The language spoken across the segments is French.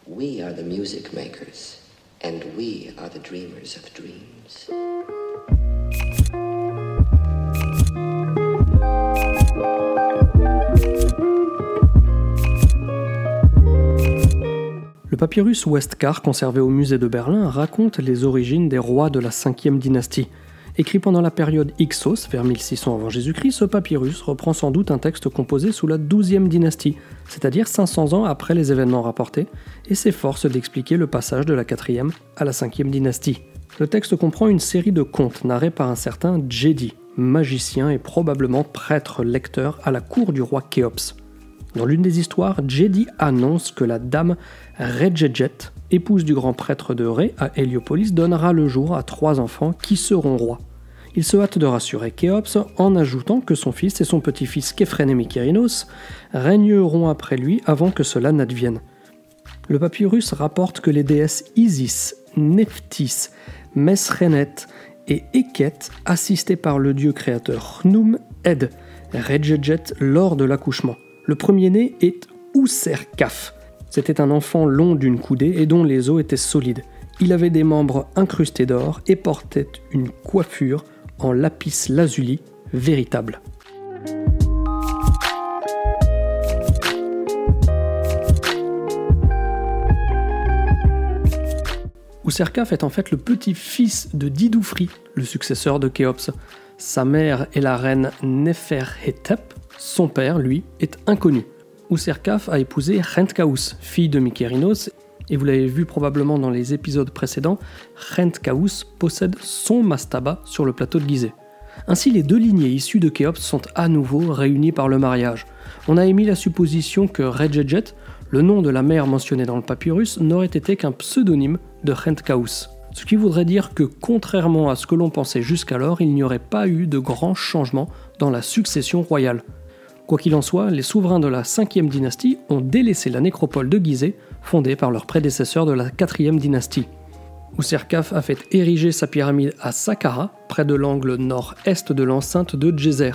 We are the music makers, and we are the dreamers of dreams. Le papyrus Westcar, conservé au musée de Berlin, raconte les origines des rois de la 5e dynastie. Écrit pendant la période Hyksos, vers 1600 avant Jésus-Christ, ce papyrus reprend sans doute un texte composé sous la 12e dynastie, c'est-à-dire 500 ans après les événements rapportés, et s'efforce d'expliquer le passage de la 4e à la 5e dynastie. Le texte comprend une série de contes narrés par un certain Djedi, magicien et probablement prêtre-lecteur à la cour du roi Khéops. Dans l'une des histoires, Djedi annonce que la dame Redjedjet, épouse du grand prêtre de Ré à Héliopolis, donnera le jour à 3 enfants qui seront rois. Il se hâte de rassurer Khéops en ajoutant que son fils et son petit-fils Képhren et Mykérinos régneront après lui avant que cela n'advienne. Le papyrus rapporte que les déesses Isis, Nephthys, Mesrenet et Eket, assistées par le dieu créateur Khnum, aident Redjedjet lors de l'accouchement. Le premier-né est Userkaf. C'était un enfant long d'une coudée et dont les os étaient solides. Il avait des membres incrustés d'or et portait une coiffure en lapis lazuli véritable. Userkaf est en fait le petit-fils de Didoufri, le successeur de Khéops. Sa mère est la reine Neferhetep, son père, lui, est inconnu. Userkaf a épousé Khentkaous, fille de Mykérinos, et vous l'avez vu probablement dans les épisodes précédents, Khentkaous possède son mastaba sur le plateau de Gizeh. Ainsi, les deux lignées issues de Khéops sont à nouveau réunies par le mariage. On a émis la supposition que Redjedjet, le nom de la mère mentionnée dans le papyrus, n'aurait été qu'un pseudonyme de Khentkaous. Ce qui voudrait dire que, contrairement à ce que l'on pensait jusqu'alors, il n'y aurait pas eu de grands changements dans la succession royale. Quoi qu'il en soit, les souverains de la 5e dynastie ont délaissé la nécropole de Gizeh, fondée par leurs prédécesseurs de la 4e dynastie. Userkaf a fait ériger sa pyramide à Saqqara, près de l'angle nord-est de l'enceinte de Djéser.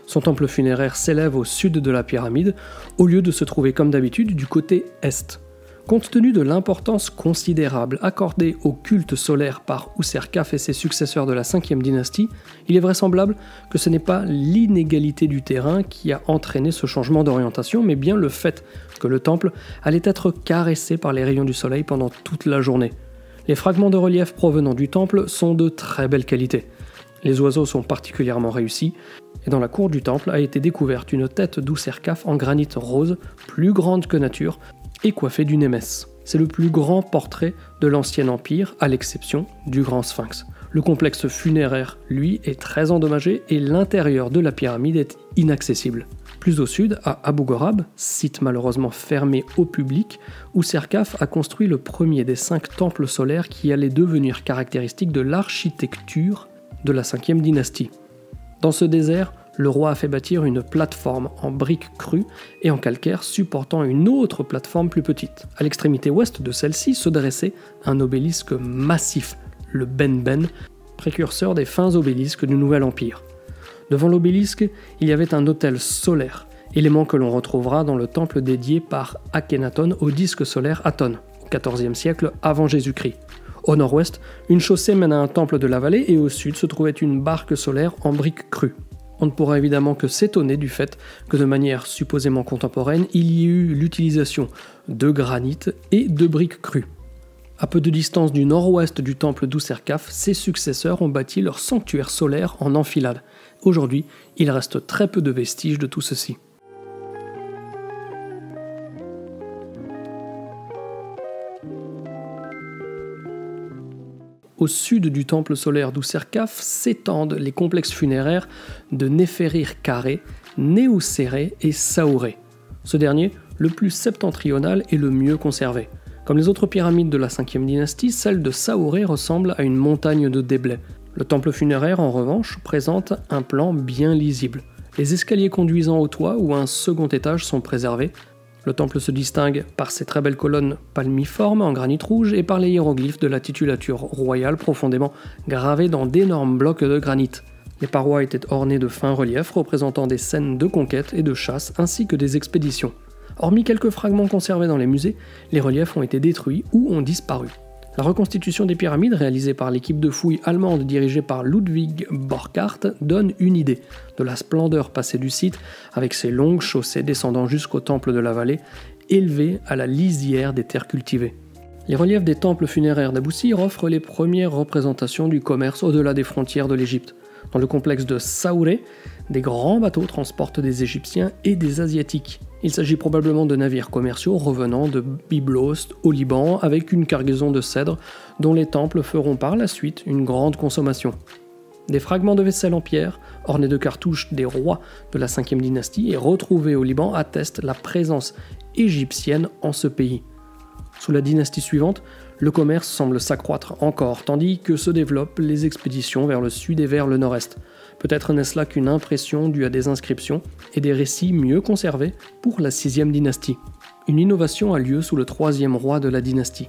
Son temple funéraire s'élève au sud de la pyramide, au lieu de se trouver comme d'habitude du côté est. Compte tenu de l'importance considérable accordée au culte solaire par Userkaf et ses successeurs de la 5e dynastie, il est vraisemblable que ce n'est pas l'inégalité du terrain qui a entraîné ce changement d'orientation, mais bien le fait que le temple allait être caressé par les rayons du soleil pendant toute la journée. Les fragments de relief provenant du temple sont de très belle qualité. Les oiseaux sont particulièrement réussis, et dans la cour du temple a été découverte une tête d'Userkaf en granit rose, plus grande que nature, et coiffé d'une émesse. C'est le plus grand portrait de l'ancien empire, à l'exception du grand sphinx. Le complexe funéraire, lui, est très endommagé et l'intérieur de la pyramide est inaccessible. Plus au sud, à Abu Ghorab, site malheureusement fermé au public, Userkaf a construit le premier des 5 temples solaires qui allaient devenir caractéristiques de l'architecture de la 5e dynastie. Dans ce désert, le roi a fait bâtir une plateforme en briques crues et en calcaire supportant une autre plateforme plus petite. À l'extrémité ouest de celle-ci se dressait un obélisque massif, le Ben-Ben, précurseur des fins obélisques du Nouvel Empire. Devant l'obélisque, il y avait un autel solaire, élément que l'on retrouvera dans le temple dédié par Akhenaton au disque solaire Aton, au XIVe siècle avant Jésus-Christ. Au nord-ouest, une chaussée mène à un temple de la vallée et au sud se trouvait une barque solaire en briques crues. On ne pourra évidemment que s'étonner du fait que de manière supposément contemporaine, il y ait eu l'utilisation de granit et de briques crues. À peu de distance du nord-ouest du temple d'Userkaf, ses successeurs ont bâti leur sanctuaire solaire en enfilade. Aujourd'hui, il reste très peu de vestiges de tout ceci. Au sud du temple solaire d'Userkaf s'étendent les complexes funéraires de Neferir-Kare, Néousséré et Saouré. Ce dernier, le plus septentrional et le mieux conservé. Comme les autres pyramides de la 5e dynastie, celle de Saouré ressemble à une montagne de déblais. Le temple funéraire, en revanche, présente un plan bien lisible. Les escaliers conduisant au toit ou à un second étage sont préservés. Le temple se distingue par ses très belles colonnes palmiformes en granit rouge et par les hiéroglyphes de la titulature royale profondément gravés dans d'énormes blocs de granit. Les parois étaient ornées de fins reliefs représentant des scènes de conquête et de chasse ainsi que des expéditions. Hormis quelques fragments conservés dans les musées, les reliefs ont été détruits ou ont disparu. La reconstitution des pyramides réalisée par l'équipe de fouilles allemande dirigée par Ludwig Borchardt donne une idée de la splendeur passée du site avec ses longues chaussées descendant jusqu'au temple de la vallée, élevées à la lisière des terres cultivées. Les reliefs des temples funéraires d'Abou Sir offrent les premières représentations du commerce au-delà des frontières de l'Égypte. Dans le complexe de Saouré, des grands bateaux transportent des Égyptiens et des Asiatiques. Il s'agit probablement de navires commerciaux revenant de Byblos au Liban avec une cargaison de cèdre dont les temples feront par la suite une grande consommation. Des fragments de vaisselle en pierre, ornés de cartouches des rois de la 5e dynastie et retrouvés au Liban attestent la présence égyptienne en ce pays. Sous la dynastie suivante, le commerce semble s'accroître encore, tandis que se développent les expéditions vers le sud et vers le nord-est. Peut-être n'est-ce là qu'une impression due à des inscriptions et des récits mieux conservés pour la 6e dynastie. Une innovation a lieu sous le 3e roi de la dynastie,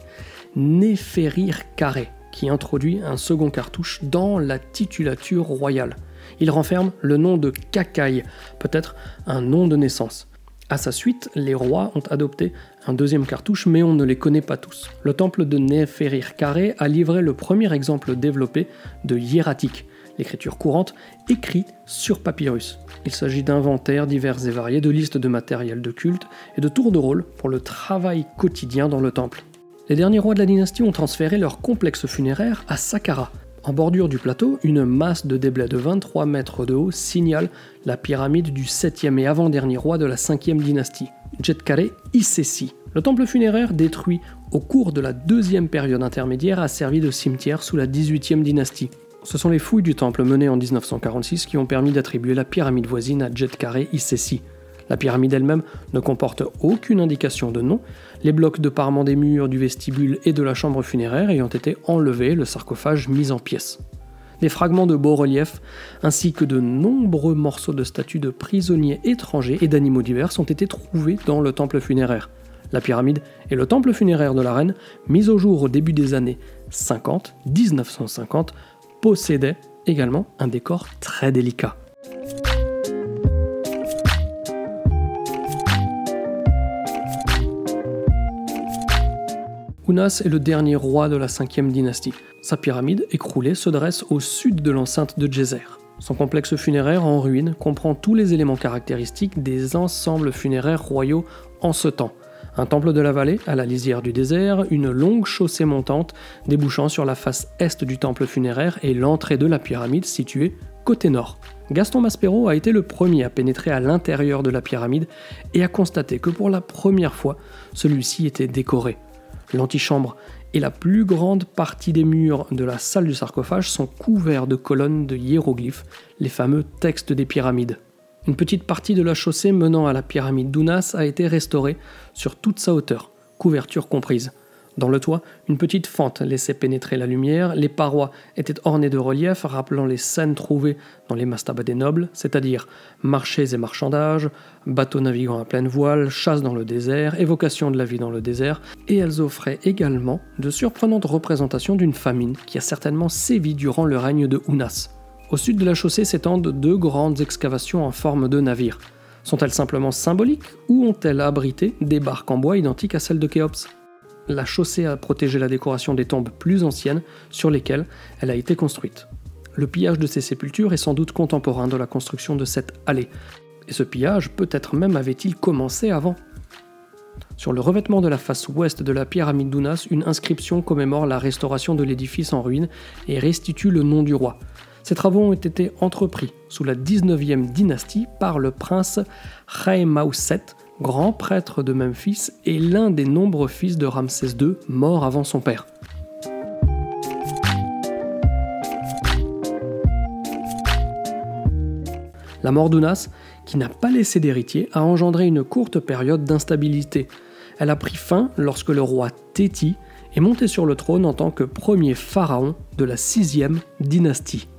Néferir-Karé, qui introduit un second cartouche dans la titulature royale. Il renferme le nom de Kakaï, peut-être un nom de naissance. À sa suite, les rois ont adopté un deuxième cartouche, mais on ne les connaît pas tous. Le temple de Néferir-Karé a livré le premier exemple développé de hiératique, l'écriture courante écrite sur papyrus. Il s'agit d'inventaires divers et variés, de listes de matériel de culte et de tours de rôle pour le travail quotidien dans le temple. Les derniers rois de la dynastie ont transféré leur complexe funéraire à Saqqara. En bordure du plateau, une masse de déblais de 23 mètres de haut signale la pyramide du 7e et avant-dernier roi de la 5e dynastie, Djedkaré Issessi. Le temple funéraire, détruit au cours de la 2e période intermédiaire, a servi de cimetière sous la 18e dynastie. Ce sont les fouilles du temple menées en 1946 qui ont permis d'attribuer la pyramide voisine à Djedkaré Issessi. La pyramide elle-même ne comporte aucune indication de nom, les blocs de parement des murs, du vestibule et de la chambre funéraire ayant été enlevés, le sarcophage mis en pièces. Des fragments de bas-reliefs ainsi que de nombreux morceaux de statues de prisonniers étrangers et d'animaux divers ont été trouvés dans le temple funéraire. La pyramide et le temple funéraire de la reine, mis au jour au début des années 1950, possédaient également un décor très délicat. Ounas est le dernier roi de la 5e dynastie. Sa pyramide, écroulée, se dresse au sud de l'enceinte de Djéser. Son complexe funéraire en ruine comprend tous les éléments caractéristiques des ensembles funéraires royaux en ce temps. Un temple de la vallée, à la lisière du désert, une longue chaussée montante débouchant sur la face est du temple funéraire et l'entrée de la pyramide située côté nord. Gaston Maspero a été le premier à pénétrer à l'intérieur de la pyramide et a constaté que pour la première fois, celui-ci était décoré. L'antichambre et la plus grande partie des murs de la salle du sarcophage sont couverts de colonnes de hiéroglyphes, les fameux textes des pyramides. Une petite partie de la chaussée menant à la pyramide d'Ounas a été restaurée sur toute sa hauteur, couverture comprise. Dans le toit, une petite fente laissait pénétrer la lumière, les parois étaient ornées de reliefs rappelant les scènes trouvées dans les mastabas des nobles, c'est-à-dire marchés et marchandages, bateaux naviguant à pleine voile, chasse dans le désert, évocation de la vie dans le désert, et elles offraient également de surprenantes représentations d'une famine qui a certainement sévi durant le règne de Ounas. Au sud de la chaussée s'étendent deux grandes excavations en forme de navires. Sont-elles simplement symboliques ou ont-elles abrité des barques en bois identiques à celles de Khéops ? La chaussée a protégé la décoration des tombes plus anciennes sur lesquelles elle a été construite. Le pillage de ces sépultures est sans doute contemporain de la construction de cette allée. Et ce pillage, peut-être même avait-il commencé avant. Sur le revêtement de la face ouest de la pyramide d'Ounas, une inscription commémore la restauration de l'édifice en ruine et restitue le nom du roi. Ces travaux ont été entrepris sous la 19e dynastie par le prince Khaemhauset, grand prêtre de Memphis et l'un des nombreux fils de Ramsès II, mort avant son père. La mort d'Ounas, qui n'a pas laissé d'héritier, a engendré une courte période d'instabilité. Elle a pris fin lorsque le roi Téti est monté sur le trône en tant que premier pharaon de la 6e dynastie.